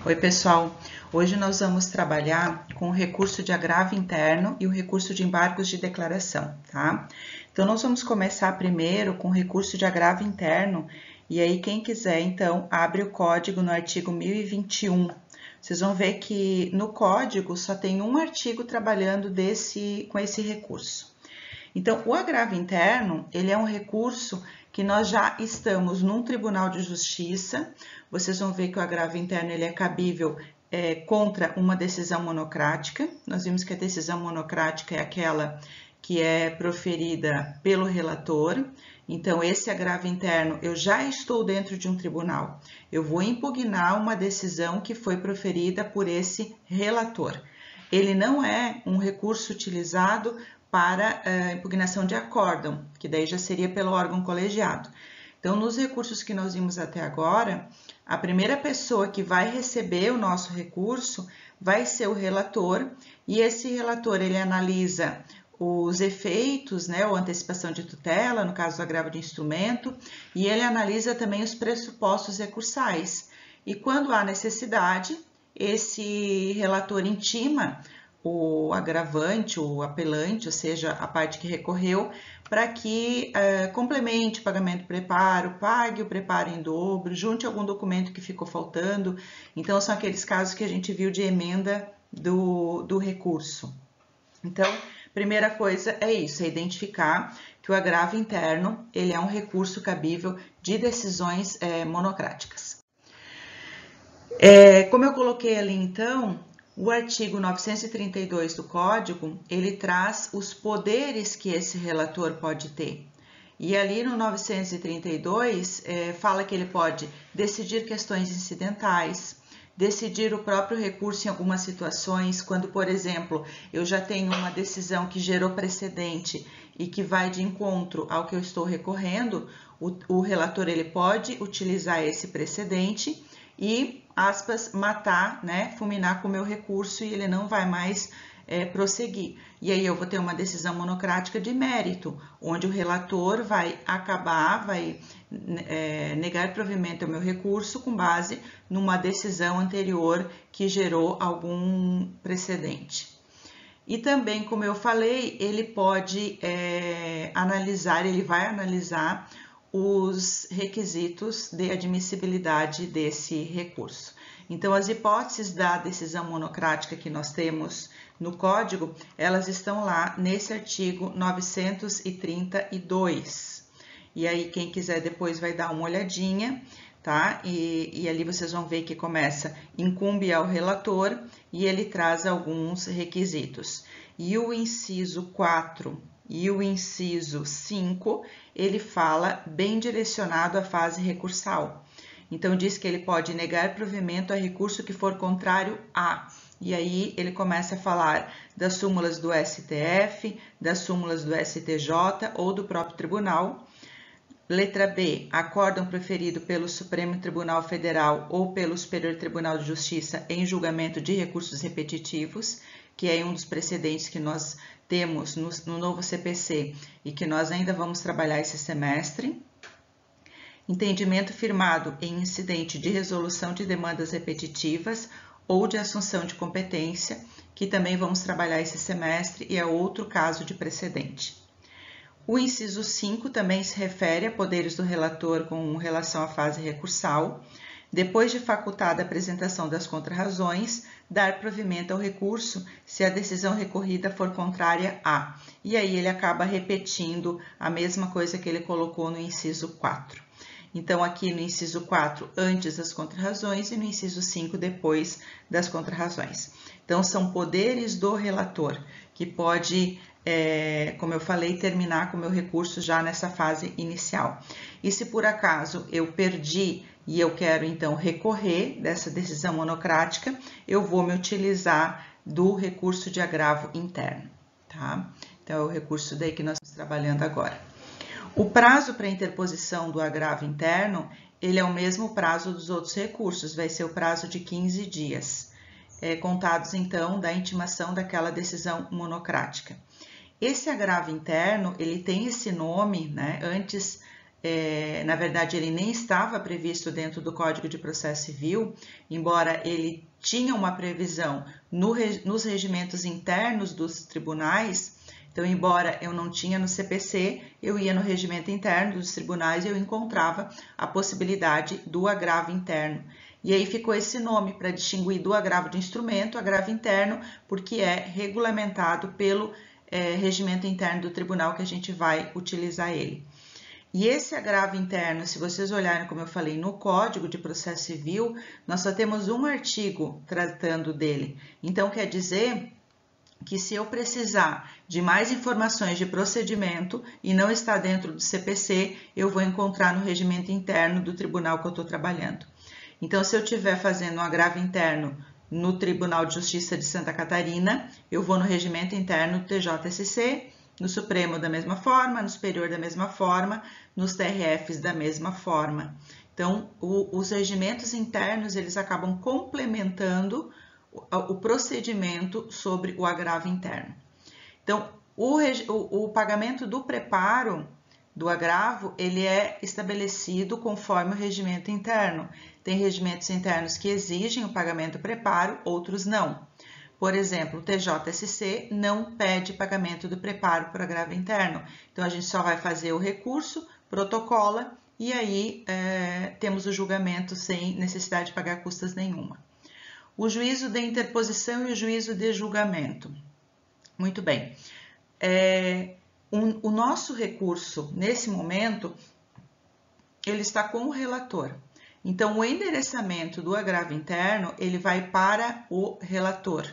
Oi, pessoal. Hoje nós vamos trabalhar com o recurso de agravo interno e o recurso de embargos de declaração, tá? Então, nós vamos começar primeiro com o recurso de agravo interno e aí quem quiser, então, abre o código no artigo 1021. Vocês vão ver que no código só tem um artigo trabalhando com esse recurso. Então, o agravo interno, ele é um recurso que nós já estamos num Tribunal de Justiça. Vocês vão ver que o agravo interno ele é cabível contra uma decisão monocrática. Nós vimos que a decisão monocrática é aquela que é proferida pelo relator. Então, esse agravo interno, eu já estou dentro de um tribunal. Eu vou impugnar uma decisão que foi proferida por esse relator. Ele não é um recurso utilizado para impugnação de acórdão, que daí já seria pelo órgão colegiado. Então, nos recursos que nós vimos até agora, a primeira pessoa que vai receber o nosso recurso vai ser o relator, e esse relator ele analisa os efeitos, né, ou antecipação de tutela, no caso do agravo de instrumento, e ele analisa também os pressupostos recursais. E quando há necessidade, esse relator intima o agravante, o apelante, ou seja, a parte que recorreu, para que complemente o pagamento do preparo, pague o preparo em dobro, junte algum documento que ficou faltando. Então, são aqueles casos que a gente viu de emenda do recurso. Então, primeira coisa é isso, é identificar que o agravo interno ele é um recurso cabível de decisões monocráticas. Como eu coloquei ali, então, o artigo 932 do Código, ele traz os poderes que esse relator pode ter. E ali no 932, fala que ele pode decidir questões incidentais, decidir o próprio recurso em algumas situações, quando, por exemplo, eu já tenho uma decisão que gerou precedente e que vai de encontro ao que eu estou recorrendo, o relator ele pode utilizar esse precedente e, aspas, matar, né, fulminar com o meu recurso e ele não vai mais prosseguir. E aí eu vou ter uma decisão monocrática de mérito, onde o relator vai negar provimento ao meu recurso com base numa decisão anterior que gerou algum precedente. E também, como eu falei, ele pode ele vai analisar os requisitos de admissibilidade desse recurso. Então, as hipóteses da decisão monocrática que nós temos no Código, elas estão lá nesse artigo 932. E aí, quem quiser depois vai dar uma olhadinha, tá? E ali vocês vão ver que começa, incumbe ao relator e ele traz alguns requisitos. E o inciso 4 e o inciso 5, ele fala bem direcionado à fase recursal. Então, diz que ele pode negar provimento a recurso que for contrário a. E aí, ele começa a falar das súmulas do STF, das súmulas do STJ ou do próprio tribunal. Letra B, acórdão proferido pelo Supremo Tribunal Federal ou pelo Superior Tribunal de Justiça em julgamento de recursos repetitivos, que é um dos precedentes que nós temos no novo CPC e que nós ainda vamos trabalhar esse semestre. Entendimento firmado em incidente de resolução de demandas repetitivas ou de assunção de competência, que também vamos trabalhar esse semestre e é outro caso de precedente. O inciso 5 também se refere a poderes do relator com relação à fase recursal. Depois de facultada a apresentação das contrarrazões, dar provimento ao recurso se a decisão recorrida for contrária a. E aí ele acaba repetindo a mesma coisa que ele colocou no inciso 4. Então, aqui no inciso 4, antes das contrarrazões, e no inciso 5, depois das contrarrazões. Então, são poderes do relator, que pode, como eu falei, terminar com o meu recurso já nessa fase inicial. E se por acaso eu perdi e eu quero, então, recorrer dessa decisão monocrática, eu vou me utilizar do recurso de agravo interno, tá? Então, é o recurso daí que nós estamos trabalhando agora. O prazo para interposição do agravo interno, ele é o mesmo prazo dos outros recursos, vai ser o prazo de 15 dias, contados, então, da intimação daquela decisão monocrática. Esse agravo interno, ele tem esse nome, né? Antes na verdade, ele nem estava previsto dentro do Código de Processo Civil, embora ele tinha uma previsão nos regimentos internos dos tribunais. Então, embora eu não tinha no CPC, eu ia no regimento interno dos tribunais e eu encontrava a possibilidade do agravo interno. E aí ficou esse nome para distinguir do agravo de instrumento, agravo interno, porque é regulamentado pelo regimento interno do tribunal que a gente vai utilizar ele. E esse agravo interno, se vocês olharem, como eu falei, no Código de Processo Civil, nós só temos um artigo tratando dele. Então, quer dizer que se eu precisar de mais informações de procedimento e não está dentro do CPC, eu vou encontrar no regimento interno do tribunal que eu estou trabalhando. Então, se eu estiver fazendo um agravo interno no Tribunal de Justiça de Santa Catarina, eu vou no regimento interno do TJSC, no Supremo da mesma forma, no Superior da mesma forma, nos TRFs da mesma forma. Então, os regimentos internos, eles acabam complementando o procedimento sobre o agravo interno. Então, o pagamento do preparo do agravo, ele é estabelecido conforme o regimento interno. Tem regimentos internos que exigem o pagamento do preparo, outros não. Por exemplo, o TJSC não pede pagamento do preparo por agravo interno. Então, a gente só vai fazer o recurso, protocola, e aí temos o julgamento sem necessidade de pagar custas nenhuma. O juízo de interposição e o juízo de julgamento. Muito bem. O nosso recurso, nesse momento, ele está com o relator. Então, o endereçamento do agravo interno, ele vai para o relator.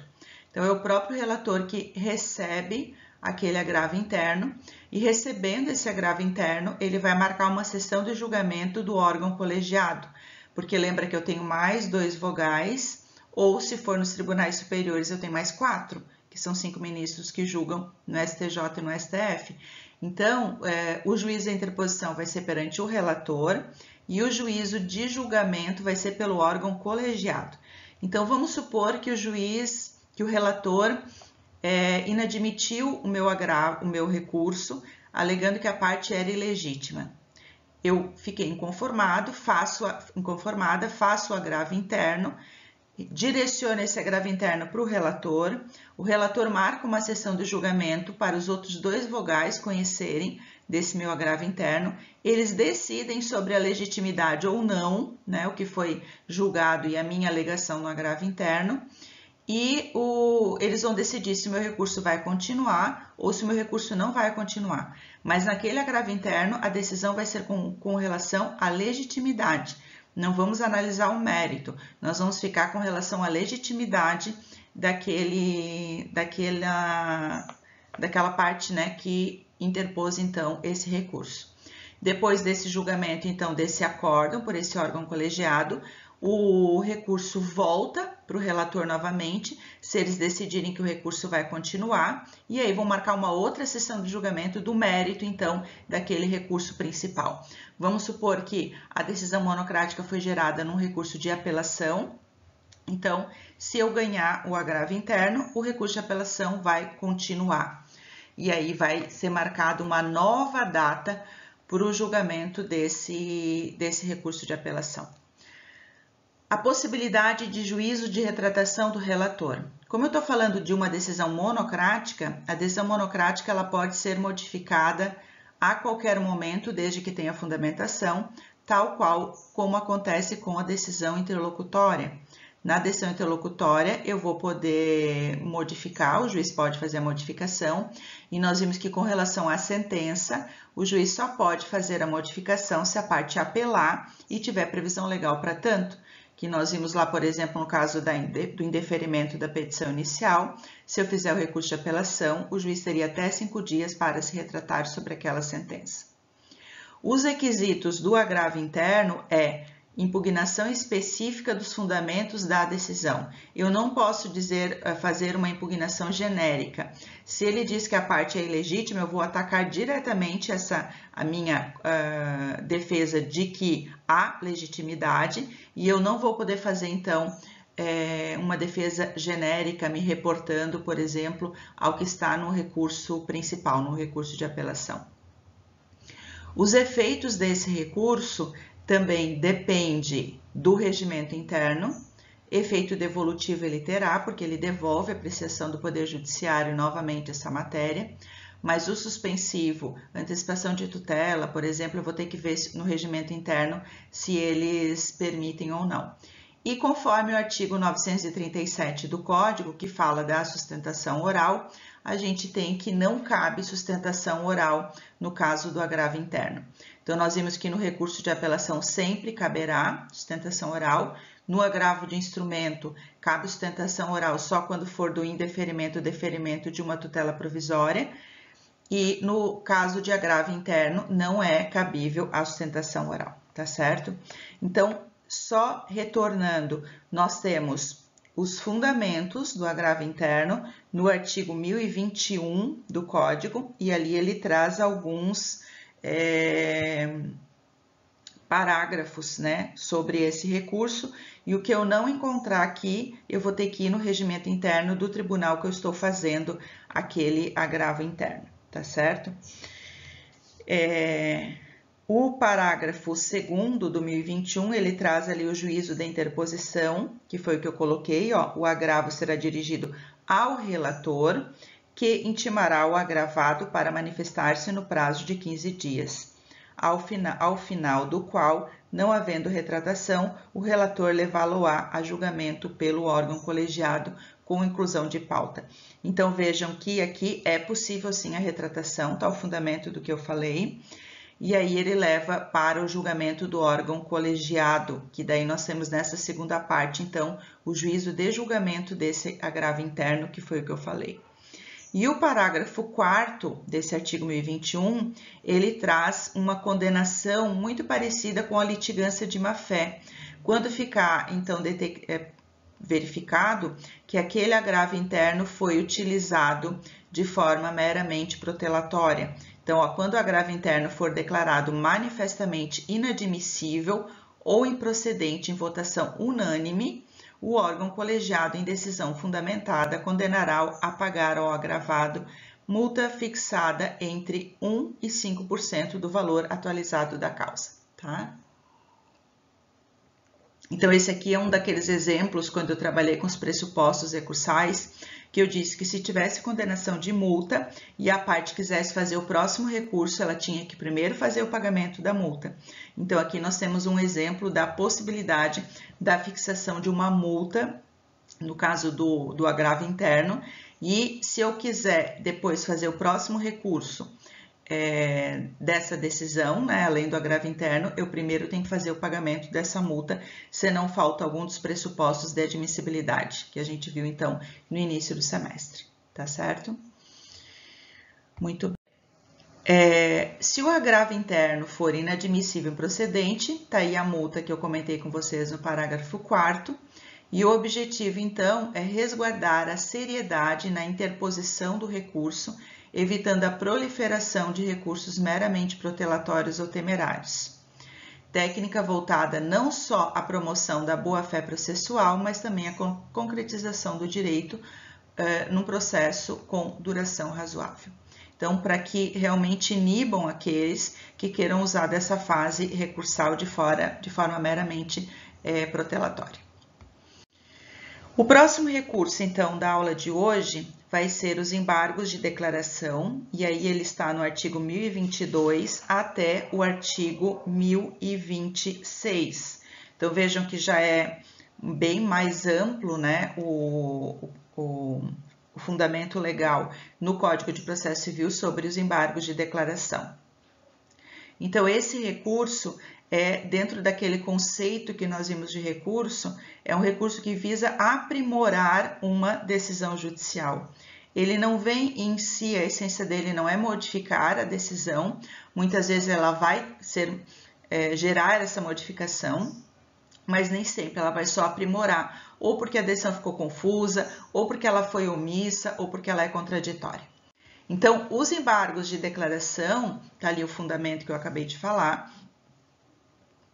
Então, é o próprio relator que recebe aquele agravo interno e, recebendo esse agravo interno, ele vai marcar uma sessão de julgamento do órgão colegiado, porque lembra que eu tenho mais 2 vogais, ou se for nos tribunais superiores, eu tenho mais 4, que são 5 ministros que julgam no STJ e no STF. Então, o juízo de interposição vai ser perante o relator e o juízo de julgamento vai ser pelo órgão colegiado. Então, vamos supor que o relator inadmitiu o meu recurso, alegando que a parte era ilegítima. Eu fiquei inconformada, faço o agravo interno, direciono esse agravo interno para o relator marca uma sessão de julgamento para os outros 2 vogais conhecerem desse meu agravo interno, eles decidem sobre a legitimidade ou não, né, o que foi julgado e a minha alegação no agravo interno, e eles vão decidir se o meu recurso vai continuar ou se o meu recurso não vai continuar. Mas naquele agravo interno, a decisão vai ser com relação à legitimidade. Não vamos analisar o mérito, nós vamos ficar com relação à legitimidade daquela parte, né, que interpôs, então, esse recurso. Depois desse julgamento, então, desse acórdão por esse órgão colegiado, o recurso volta para o relator novamente, se eles decidirem que o recurso vai continuar, e aí vão marcar uma outra sessão de julgamento do mérito, então, daquele recurso principal. Vamos supor que a decisão monocrática foi gerada num recurso de apelação, então, se eu ganhar o agravo interno, o recurso de apelação vai continuar. E aí vai ser marcada uma nova data para o julgamento desse recurso de apelação. A possibilidade de juízo de retratação do relator. Como eu estou falando de uma decisão monocrática, a decisão monocrática ela pode ser modificada a qualquer momento, desde que tenha fundamentação, tal qual como acontece com a decisão interlocutória. Na decisão interlocutória, eu vou poder modificar, o juiz pode fazer a modificação, e nós vimos que com relação à sentença, o juiz só pode fazer a modificação se a parte apelar e tiver previsão legal para tanto, que nós vimos lá, por exemplo, no caso do indeferimento da petição inicial, se eu fizer o recurso de apelação, o juiz teria até 5 dias para se retratar sobre aquela sentença. Os requisitos do agravo interno impugnação específica dos fundamentos da decisão. Eu não posso fazer uma impugnação genérica. Se ele diz que a parte é ilegítima, eu vou atacar diretamente a minha defesa de que há legitimidade e eu não vou poder fazer, então, uma defesa genérica me reportando, por exemplo, ao que está no recurso principal, no recurso de apelação. Os efeitos desse recurso também dependem do regimento interno. Efeito devolutivo ele terá, porque ele devolve a apreciação do Poder Judiciário novamente essa matéria, mas o suspensivo, antecipação de tutela, por exemplo, eu vou ter que ver no regimento interno se eles permitem ou não. E conforme o artigo 937 do Código, que fala da sustentação oral, a gente tem que não cabe sustentação oral no caso do agravo interno. Então, nós vimos que no recurso de apelação sempre caberá sustentação oral. No agravo de instrumento, cabe sustentação oral só quando for do indeferimento ou deferimento de uma tutela provisória. E no caso de agravo interno, não é cabível a sustentação oral, tá certo? Então, só retornando, nós temos os fundamentos do agravo interno no artigo 1021 do Código, e ali ele traz alguns parágrafos, né, sobre esse recurso, e o que eu não encontrar aqui, eu vou ter que ir no regimento interno do tribunal que eu estou fazendo aquele agravo interno, tá certo? O parágrafo 2º do 1021, ele traz ali o juízo da interposição, que foi o que eu coloquei, ó, o agravo será dirigido ao relator, que intimará o agravado para manifestar-se no prazo de 15 dias, ao final do qual, não havendo retratação, o relator levá-lo-á a julgamento pelo órgão colegiado com inclusão de pauta. Então, vejam que aqui é possível sim a retratação, tá o fundamento do que eu falei, e aí ele leva para o julgamento do órgão colegiado, que daí nós temos nessa segunda parte, então, o juízo de julgamento desse agravo interno, que foi o que eu falei. E o parágrafo 4º desse artigo 1021, ele traz uma condenação muito parecida com a litigância de má-fé. Quando ficar, então, verificado que aquele agravo interno foi utilizado de forma meramente protelatória. Então, ó, quando o agravo interno for declarado manifestamente inadmissível ou improcedente em votação unânime, o órgão colegiado em decisão fundamentada condenará a pagar ao agravado multa fixada entre 1% e 5% do valor atualizado da causa, tá? Então, esse aqui é um daqueles exemplos, quando eu trabalhei com os pressupostos recursais, que eu disse que se tivesse condenação de multa e a parte quisesse fazer o próximo recurso, ela tinha que primeiro fazer o pagamento da multa. Então, aqui nós temos um exemplo da possibilidade da fixação de uma multa, no caso do agravo interno, e se eu quiser depois fazer o próximo recurso dessa decisão, né, além do agravo interno, eu primeiro tenho que fazer o pagamento dessa multa, senão falta algum dos pressupostos de admissibilidade, que a gente viu, então, no início do semestre, tá certo? Muito bem. Se o agravo interno for inadmissível e improcedente, tá aí a multa que eu comentei com vocês no parágrafo 4º, e o objetivo, então, é resguardar a seriedade na interposição do recurso, evitando a proliferação de recursos meramente protelatórios ou temerários. Técnica voltada não só à promoção da boa-fé processual, mas também à concretização do direito num processo com duração razoável. Então, para que realmente inibam aqueles que queiram usar dessa fase recursal de forma meramente protelatória. O próximo recurso, então, da aula de hoje vai ser os embargos de declaração, e aí ele está no artigo 1022 até o artigo 1026. Então, vejam que já é bem mais amplo, né, o fundamento legal no Código de Processo Civil sobre os embargos de declaração. Então, esse recurso dentro daquele conceito que nós vimos de recurso, é um recurso que visa aprimorar uma decisão judicial. Ele não vem em si, a essência dele não é modificar a decisão, muitas vezes ela vai gerar essa modificação, mas nem sempre ela vai só aprimorar, ou porque a decisão ficou confusa, ou porque ela foi omissa, ou porque ela é contraditória. Então, os embargos de declaração, tá ali o fundamento que eu acabei de falar,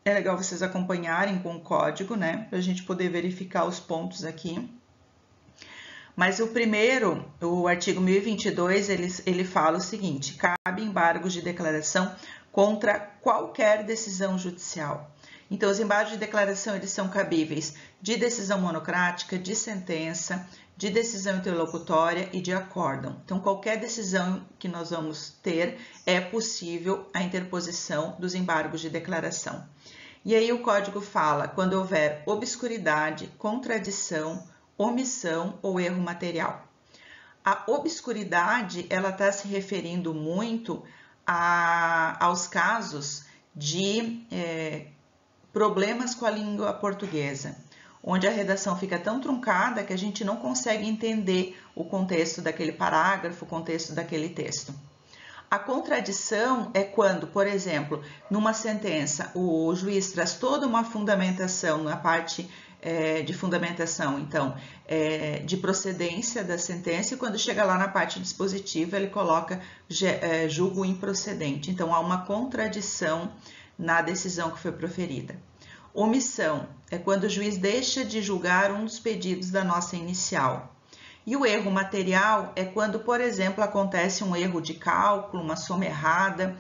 é legal vocês acompanharem com o código, né, para a gente poder verificar os pontos aqui. Mas o primeiro, o artigo 1022, ele fala o seguinte: cabe embargos de declaração contra qualquer decisão judicial. Então, os embargos de declaração eles são cabíveis de decisão monocrática, de sentença, de decisão interlocutória e de acórdão. Então, qualquer decisão que nós vamos ter, é possível a interposição dos embargos de declaração. E aí o código fala quando houver obscuridade, contradição, omissão ou erro material. A obscuridade, ela está se referindo muito aos casos de problemas com a língua portuguesa, onde a redação fica tão truncada que a gente não consegue entender o contexto daquele parágrafo, o contexto daquele texto. A contradição é quando, por exemplo, numa sentença, o juiz traz toda uma fundamentação na parte de fundamentação, então, de procedência da sentença, e quando chega lá na parte dispositiva, ele coloca julgo improcedente. Então, há uma contradição na decisão que foi proferida. Omissão é quando o juiz deixa de julgar um dos pedidos da nossa inicial. E o erro material é quando, por exemplo, acontece um erro de cálculo, uma soma errada,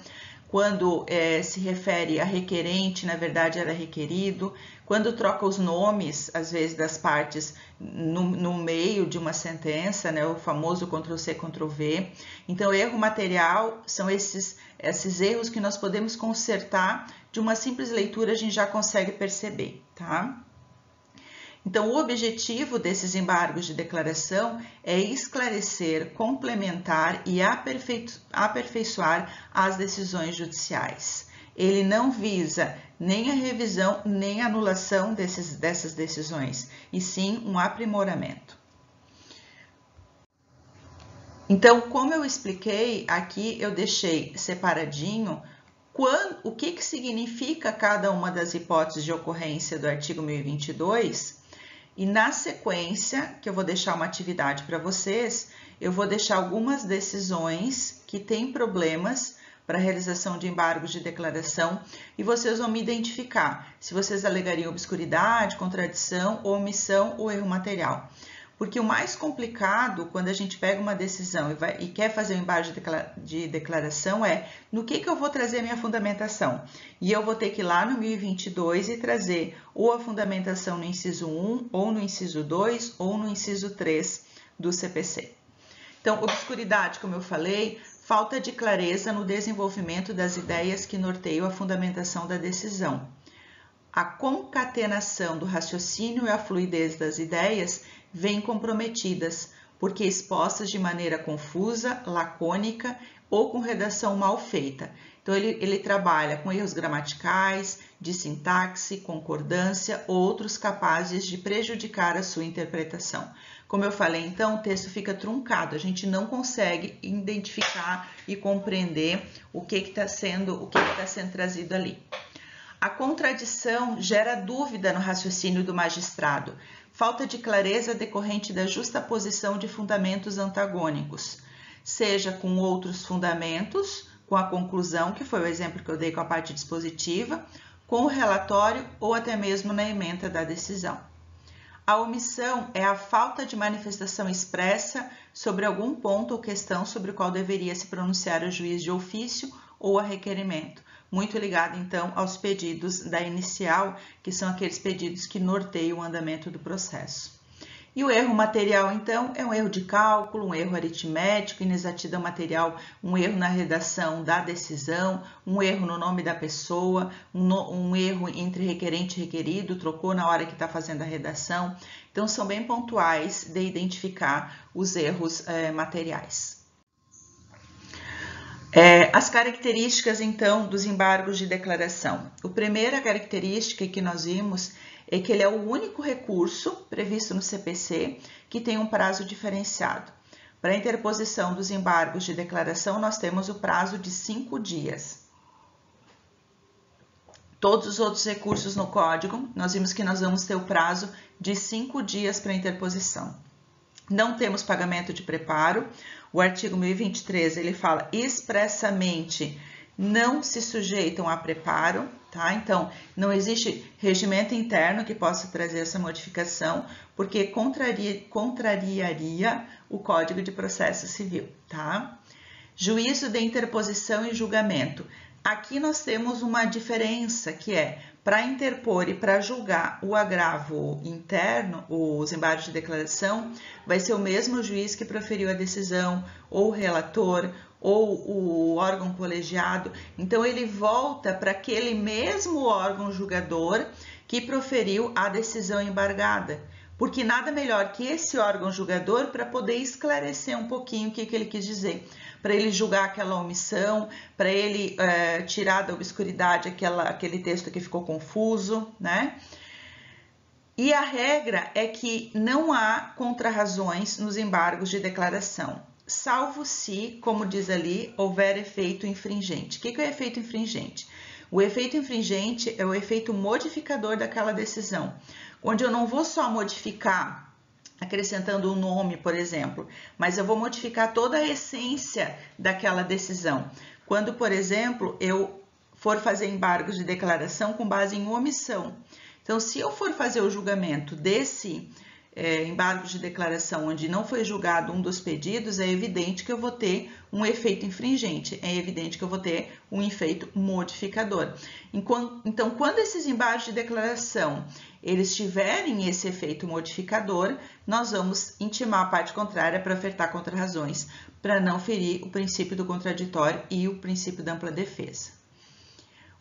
quando se refere a requerente, na verdade era requerido, quando troca os nomes, às vezes, das partes no meio de uma sentença, né, o famoso Ctrl+C, Ctrl+V. Então, erro material são esses erros que nós podemos consertar de uma simples leitura, a gente já consegue perceber, tá? Então, o objetivo desses embargos de declaração é esclarecer, complementar e aperfeiçoar as decisões judiciais. Ele não visa nem a revisão, nem a anulação dessas decisões, e sim um aprimoramento. Então, como eu expliquei, aqui eu deixei separadinho o que significa cada uma das hipóteses de ocorrência do artigo 1022, e na sequência, que eu vou deixar uma atividade para vocês, eu vou deixar algumas decisões que têm problemas para a realização de embargos de declaração e vocês vão me identificar se vocês alegariam obscuridade, contradição, omissão ou erro material. Porque o mais complicado, quando a gente pega uma decisão e quer fazer um embargo de declaração, é no que eu vou trazer a minha fundamentação. E eu vou ter que ir lá no 1022 e trazer ou a fundamentação no inciso 1, ou no inciso 2, ou no inciso 3 do CPC. Então, obscuridade, como eu falei, falta de clareza no desenvolvimento das ideias que norteiam a fundamentação da decisão. A concatenação do raciocínio e a fluidez das ideias vêm comprometidas, porque expostas de maneira confusa, lacônica ou com redação mal feita. Então, ele trabalha com erros gramaticais, de sintaxe, concordância ou outros capazes de prejudicar a sua interpretação. Como eu falei, então, o texto fica truncado, a gente não consegue identificar e compreender o que está sendo trazido ali. A contradição gera dúvida no raciocínio do magistrado, falta de clareza decorrente da justaposição de fundamentos antagônicos, seja com outros fundamentos, com a conclusão, que foi o exemplo que eu dei com a parte dispositiva, com o relatório ou até mesmo na ementa da decisão. A omissão é a falta de manifestação expressa sobre algum ponto ou questão sobre o qual deveria se pronunciar o juiz de ofício ou a requerimento, muito ligado então aos pedidos da inicial, que são aqueles pedidos que norteiam o andamento do processo. E o erro material, então, é um erro de cálculo, um erro aritmético, inexatidão material, um erro na redação da decisão, um erro no nome da pessoa, um erro entre requerente e requerido, trocou na hora que está fazendo a redação. Então, são bem pontuais de identificar os erros materiais. As características, então, dos embargos de declaração. A primeira característica que nós vimos é que ele é o único recurso previsto no CPC que tem um prazo diferenciado. Para a interposição dos embargos de declaração, nós temos o prazo de 5 dias. Todos os outros recursos no Código, nós vimos que nós vamos ter o prazo de 5 dias para interposição. Não temos pagamento de preparo. O artigo 1023, ele fala expressamente não se sujeitam a preparo, tá? Então, não existe regimento interno que possa trazer essa modificação, porque contrariaria o Código de Processo Civil, tá? Juízo de interposição e julgamento. Aqui nós temos uma diferença que é para interpor e para julgar o agravo interno, os embargos de declaração, vai ser o mesmo juiz que proferiu a decisão, ou o relator, ou o órgão colegiado. Então ele volta para aquele mesmo órgão julgador que proferiu a decisão embargada. Porque nada melhor que esse órgão julgador para poder esclarecer um pouquinho o que ele quis dizer, para ele julgar aquela omissão, para ele tirar da obscuridade aquele texto que ficou confuso, né? E a regra é que não há contrarrazões nos embargos de declaração, salvo se, como diz ali, houver efeito infringente. O que é o efeito infringente? O efeito infringente é o efeito modificador daquela decisão, onde eu não vou só modificar acrescentando um nome, por exemplo, mas eu vou modificar toda a essência daquela decisão. Quando, por exemplo, eu for fazer embargos de declaração com base em omissão. Então, se eu for fazer o julgamento desse embargo de declaração onde não foi julgado um dos pedidos, é evidente que eu vou ter um efeito infringente, é evidente que eu vou ter um efeito modificador. Então, quando esses embargos de declaração eles tiverem esse efeito modificador, nós vamos intimar a parte contrária para ofertar contrarrazões, para não ferir o princípio do contraditório e o princípio da ampla defesa.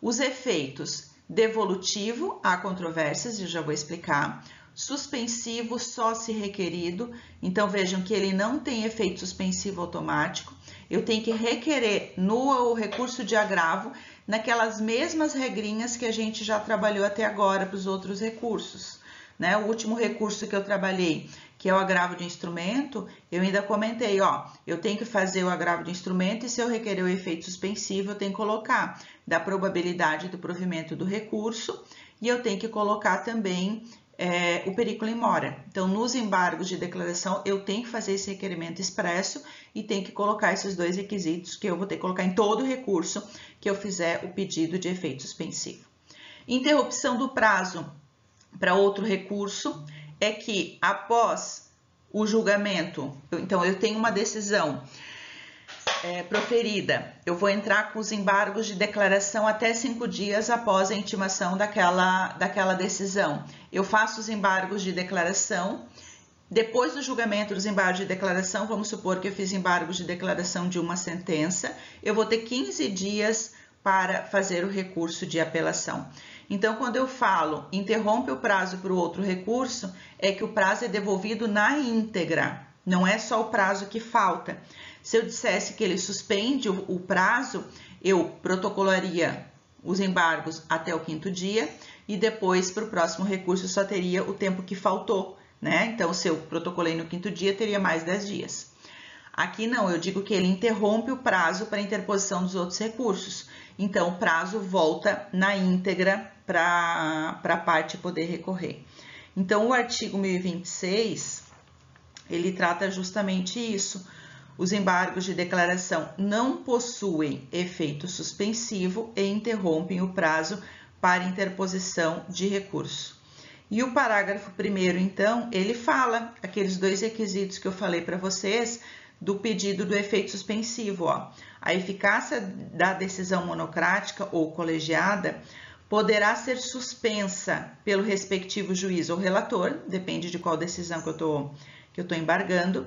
Os efeitos devolutivo, há controvérsias, eu já vou explicar. Suspensivo, só se requerido. Então, vejam que ele não tem efeito suspensivo automático. Eu tenho que requerer no recurso de agravo naquelas mesmas regrinhas que a gente já trabalhou até agora para os outros recursos, né? O último recurso que eu trabalhei, que é o agravo de instrumento, eu ainda comentei, ó, eu tenho que fazer o agravo de instrumento e se eu requerer o efeito suspensivo, eu tenho que colocar da probabilidade do provimento do recurso e eu tenho que colocar também o periculum in mora. Então, nos embargos de declaração, eu tenho que fazer esse requerimento expresso e tenho que colocar esses dois requisitos que eu vou ter que colocar em todo recurso que eu fizer o pedido de efeito suspensivo. Interrupção do prazo para outro recurso é que após o julgamento, então eu tenho uma decisão proferida, eu vou entrar com os embargos de declaração até 5 dias após a intimação daquela decisão. Eu faço os embargos de declaração, depois do julgamento dos embargos de declaração, vamos supor que eu fiz embargos de declaração de uma sentença, eu vou ter 15 dias para fazer o recurso de apelação. Então, quando eu falo interrompe o prazo para o outro recurso, é que o prazo é devolvido na íntegra, não é só o prazo que falta. Se eu dissesse que ele suspende o prazo, eu protocolaria os embargos até o 5º dia e depois, para o próximo recurso, só teria o tempo que faltou, né? Então, se eu protocolei no 5º dia, teria mais 10 dias. Aqui não, eu digo que ele interrompe o prazo para interposição dos outros recursos. Então, o prazo volta na íntegra para a parte poder recorrer. Então, o artigo 1026, ele trata justamente isso. Os embargos de declaração não possuem efeito suspensivo e interrompem o prazo para interposição de recurso. E o parágrafo 1º, então, ele fala aqueles dois requisitos que eu falei para vocês do pedido do efeito suspensivo. Ó. A eficácia da decisão monocrática ou colegiada poderá ser suspensa pelo respectivo juiz ou relator, depende de qual decisão que eu tô embargando,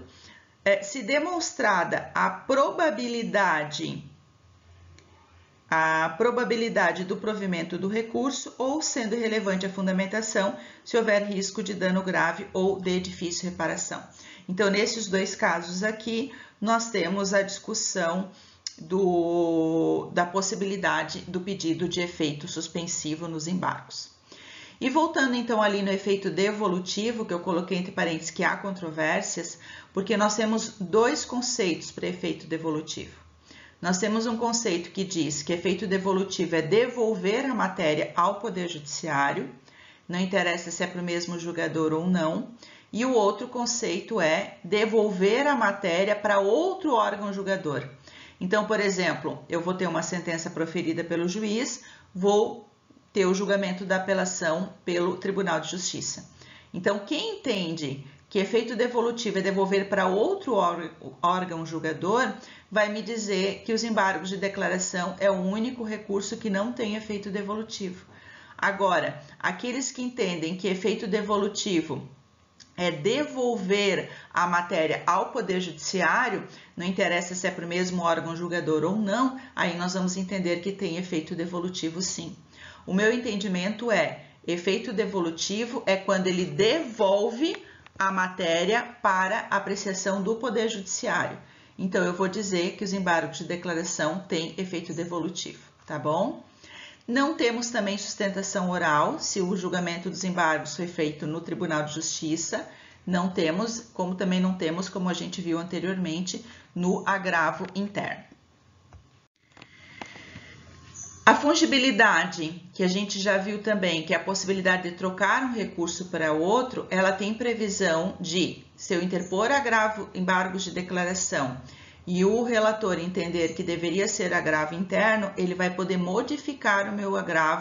se demonstrada a probabilidade do provimento do recurso ou sendo relevante a fundamentação, se houver risco de dano grave ou de difícil reparação. Então, nesses dois casos aqui, nós temos a discussão da possibilidade do pedido de efeito suspensivo nos embargos. E voltando então ali no efeito devolutivo, que eu coloquei entre parênteses que há controvérsias, porque nós temos dois conceitos para efeito devolutivo. Nós temos um conceito que diz que efeito devolutivo é devolver a matéria ao Poder Judiciário, não interessa se é para o mesmo julgador ou não, e o outro conceito é devolver a matéria para outro órgão julgador. Então, por exemplo, eu vou ter uma sentença proferida pelo juiz, vou ter o julgamento da apelação pelo Tribunal de Justiça. Então, quem entende que efeito devolutivo é devolver para outro órgão julgador, vai me dizer que os embargos de declaração é o único recurso que não tem efeito devolutivo. Agora, aqueles que entendem que efeito devolutivo é devolver a matéria ao Poder Judiciário, não interessa se é para o mesmo órgão julgador ou não, aí nós vamos entender que tem efeito devolutivo sim. O meu entendimento é, efeito devolutivo é quando ele devolve a matéria para apreciação do Poder Judiciário. Então, eu vou dizer que os embargos de declaração têm efeito devolutivo, tá bom? Não temos também sustentação oral, se o julgamento dos embargos foi feito no Tribunal de Justiça, não temos, como também não temos, como a gente viu anteriormente, no agravo interno. A fungibilidade, que a gente já viu também, que é a possibilidade de trocar um recurso para outro, ela tem previsão de, se eu interpor embargos de declaração e o relator entender que deveria ser agravo interno, ele vai poder modificar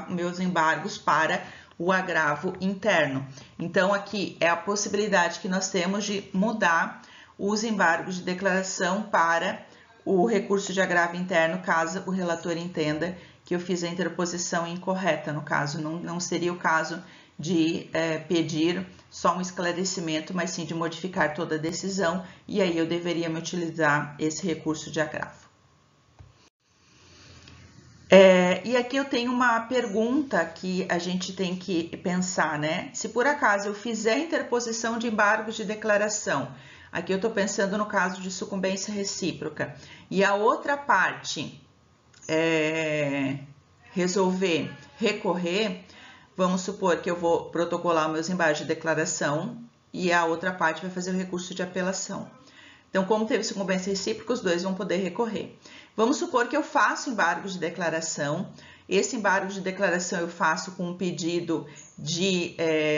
meus embargos para o agravo interno. Então, aqui é a possibilidade que nós temos de mudar os embargos de declaração para o recurso de agravo interno, caso o relator entenda que eu fiz a interposição incorreta. No caso, não seria o caso de pedir só um esclarecimento, mas sim de modificar toda a decisão, e aí eu deveria me utilizar esse recurso de agravo. E aqui eu tenho uma pergunta que a gente tem que pensar, né? Se por acaso eu fizer interposição de embargos de declaração, aqui eu estou pensando no caso de sucumbência recíproca, e a outra parte resolver recorrer, vamos supor que eu vou protocolar meus embargos de declaração e a outra parte vai fazer o recurso de apelação. Então, como teve sucumbência recíproca, os dois vão poder recorrer. Vamos supor que eu faço embargo de declaração. Esse embargo de declaração eu faço com um pedido de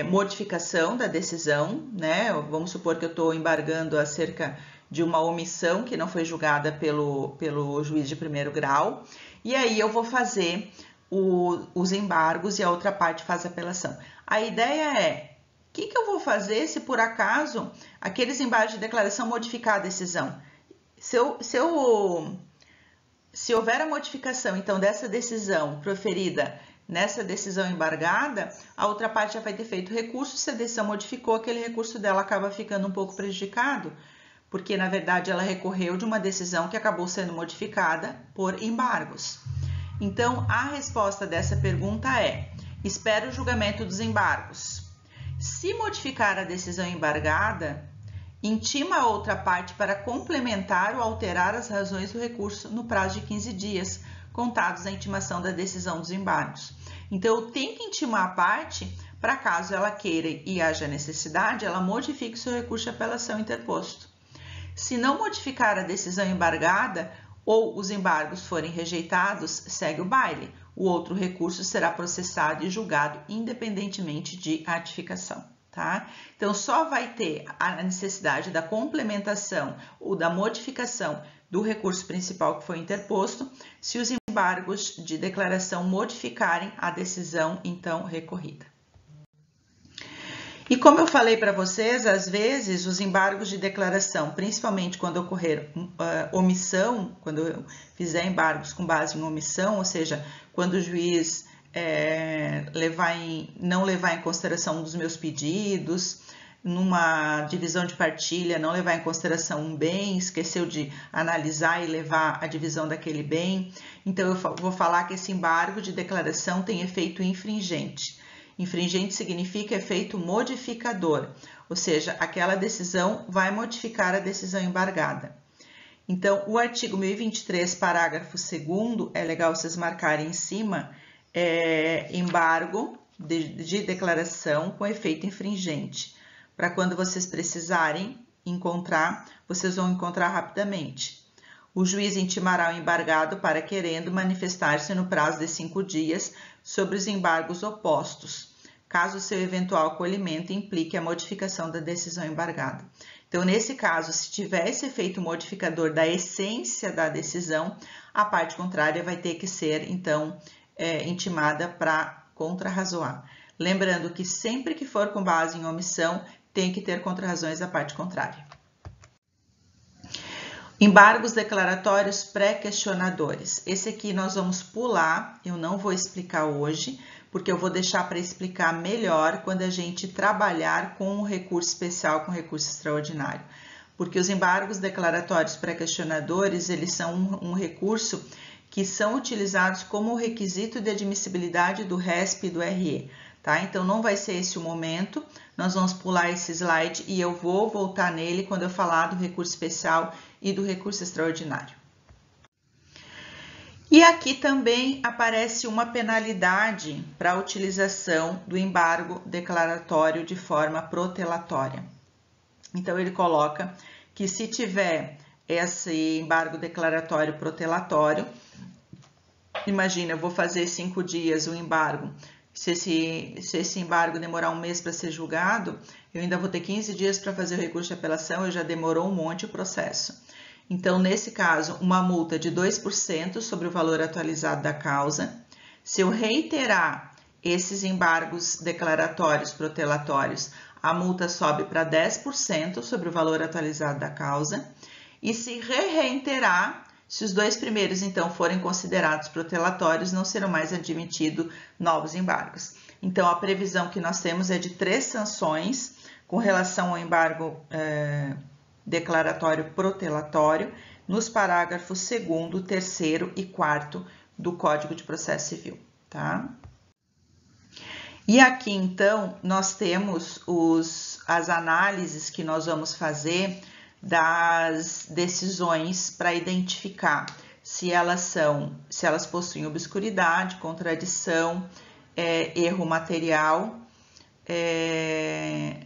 modificação da decisão, né? Vamos supor que eu estou embargando acerca de uma omissão que não foi julgada pelo juiz de primeiro grau. E aí eu vou fazer os embargos e a outra parte faz a apelação. A ideia é, o que eu vou fazer se por acaso aqueles embargos de declaração modificar a decisão? Se houver a modificação, então, dessa decisão proferida nessa decisão embargada, a outra parte já vai ter feito recurso. Se a decisão modificou, aquele recurso dela acaba ficando um pouco prejudicado, porque, na verdade, ela recorreu de uma decisão que acabou sendo modificada por embargos. Então, a resposta dessa pergunta é: espero o julgamento dos embargos. Se modificar a decisão embargada, intima a outra parte para complementar ou alterar as razões do recurso no prazo de 15 dias, contados a intimação da decisão dos embargos. Então, eu tenho que intimar a parte para, caso ela queira e haja necessidade, ela modifique seu recurso de apelação interposto. Se não modificar a decisão embargada ou os embargos forem rejeitados, segue o baile. O outro recurso será processado e julgado independentemente de ratificação, tá? Então, só vai ter a necessidade da complementação ou da modificação do recurso principal que foi interposto se os embargos de declaração modificarem a decisão, então, recorrida. E como eu falei para vocês, às vezes os embargos de declaração, principalmente quando ocorrer omissão, quando eu fizer embargos com base em omissão, ou seja, quando o juiz não levar em consideração um dos meus pedidos, numa divisão de partilha, não levar em consideração um bem, esqueceu de analisar e levar a divisão daquele bem. Então, eu vou falar que esse embargo de declaração tem efeito infringente. Infringente significa efeito modificador, ou seja, aquela decisão vai modificar a decisão embargada. Então, o artigo 1023, parágrafo 2º, é legal vocês marcarem em cima, embargo de declaração com efeito infringente. Para quando vocês precisarem encontrar, vocês vão encontrar rapidamente. O juiz intimará o embargado para querendo manifestar-se no prazo de 5 dias sobre os embargos opostos, caso seu eventual acolhimento implique a modificação da decisão embargada. Então, nesse caso, se tiver esse efeito modificador da essência da decisão, a parte contrária vai ter que ser, então, intimada para contrarrazoar. Lembrando que sempre que for com base em omissão, tem que ter contrarrazões da parte contrária. Embargos declaratórios pré-questionadores. Esse aqui nós vamos pular, eu não vou explicar hoje, porque eu vou deixar para explicar melhor quando a gente trabalhar com o recurso especial, com o recurso extraordinário. Porque os embargos declaratórios pré-questionadores, eles são um recurso que são utilizados como requisito de admissibilidade do RESP e do RE, tá? Então, não vai ser esse o momento, nós vamos pular esse slide e eu vou voltar nele quando eu falar do recurso especial e do recurso extraordinário. E aqui também aparece uma penalidade para a utilização do embargo declaratório de forma protelatória. Então, ele coloca que se tiver esse embargo declaratório protelatório, imagina, eu vou fazer 5 dias o embargo, se esse embargo demorar um mês para ser julgado, eu ainda vou ter 15 dias para fazer o recurso de apelação, eu já demorou um monte o processo. Então, nesse caso, uma multa de 2% sobre o valor atualizado da causa. Se eu reiterar esses embargos declaratórios protelatórios, a multa sobe para 10% sobre o valor atualizado da causa. E se reiterar, se os 2 primeiros, então, forem considerados protelatórios, não serão mais admitidos novos embargos. Então, a previsão que nós temos é de 3 sanções com relação ao embargo declaratório protelatório nos parágrafos 2º, 3º e 4º do Código de Processo Civil, tá? E aqui, então, nós temos as análises que nós vamos fazer das decisões para identificar se elas possuem obscuridade, contradição, erro material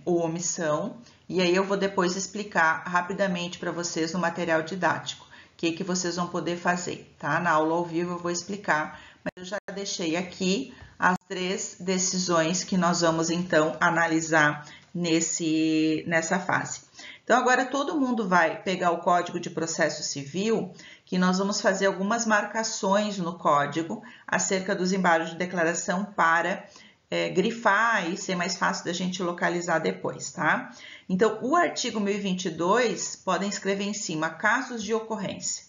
ou omissão. E aí eu vou depois explicar rapidamente para vocês no material didático o que vocês vão poder fazer, tá? Na aula ao vivo eu vou explicar, mas eu já deixei aqui as 3 decisões que nós vamos então analisar nessa fase. Então, agora todo mundo vai pegar o Código de Processo Civil, que nós vamos fazer algumas marcações no código acerca dos embargos de declaração para grifar e ser mais fácil da gente localizar depois, tá? Então, o artigo 1022, podem escrever em cima, casos de ocorrência.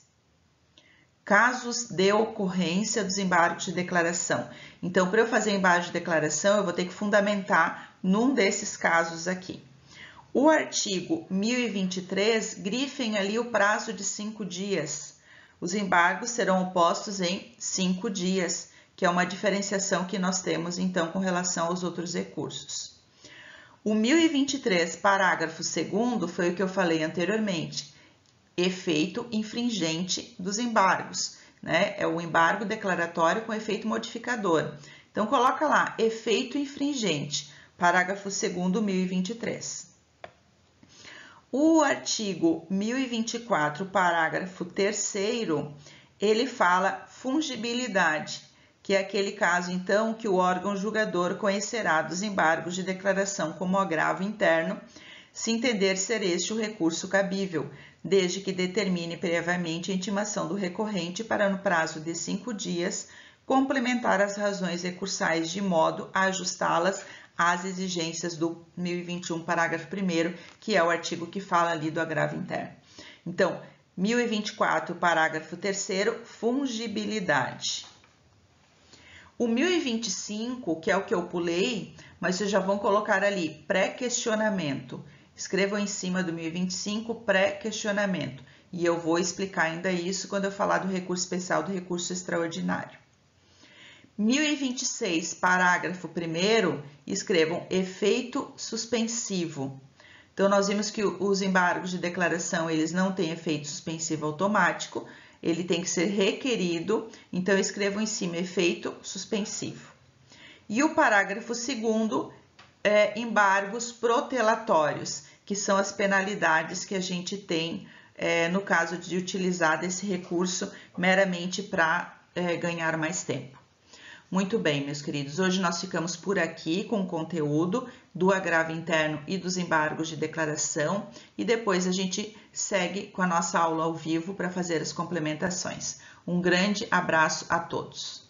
Casos de ocorrência dos embargos de declaração. Então, para eu fazer embargo de declaração, eu vou ter que fundamentar num desses casos aqui. O artigo 1023, grifem ali o prazo de 5 dias. Os embargos serão postos em 5 dias, que é uma diferenciação que nós temos, então, com relação aos outros recursos. O 1023, parágrafo 2º, foi o que eu falei anteriormente. Efeito infringente dos embargos, né? É o embargo declaratório com efeito modificador. Então, coloca lá, efeito infringente, parágrafo 2º, 1023. O artigo 1024, parágrafo 3º, ele fala fungibilidade, que é aquele caso, então, que o órgão julgador conhecerá dos embargos de declaração como agravo interno, se entender ser este o recurso cabível, desde que determine previamente a intimação do recorrente para, no prazo de 5 dias, complementar as razões recursais de modo a ajustá-las às exigências do 1021, parágrafo 1º, que é o artigo que fala ali do agravo interno. Então, 1024, parágrafo 3º, fungibilidade. O 1025, que é o que eu pulei, mas vocês já vão colocar ali, pré-questionamento. Escrevam em cima do 1025, pré-questionamento. E eu vou explicar ainda isso quando eu falar do recurso especial, do recurso extraordinário. 1026, parágrafo 1º, escrevam efeito suspensivo. Então, nós vimos que os embargos de declaração, eles não têm efeito suspensivo automático, ele tem que ser requerido, então escrevam em cima efeito suspensivo. E o parágrafo 2º é embargos protelatórios, que são as penalidades que a gente tem no caso de utilizar desse recurso meramente para ganhar mais tempo. Muito bem, meus queridos, hoje nós ficamos por aqui com o conteúdo do agravo interno e dos embargos de declaração e depois a gente segue com a nossa aula ao vivo para fazer as complementações. Um grande abraço a todos.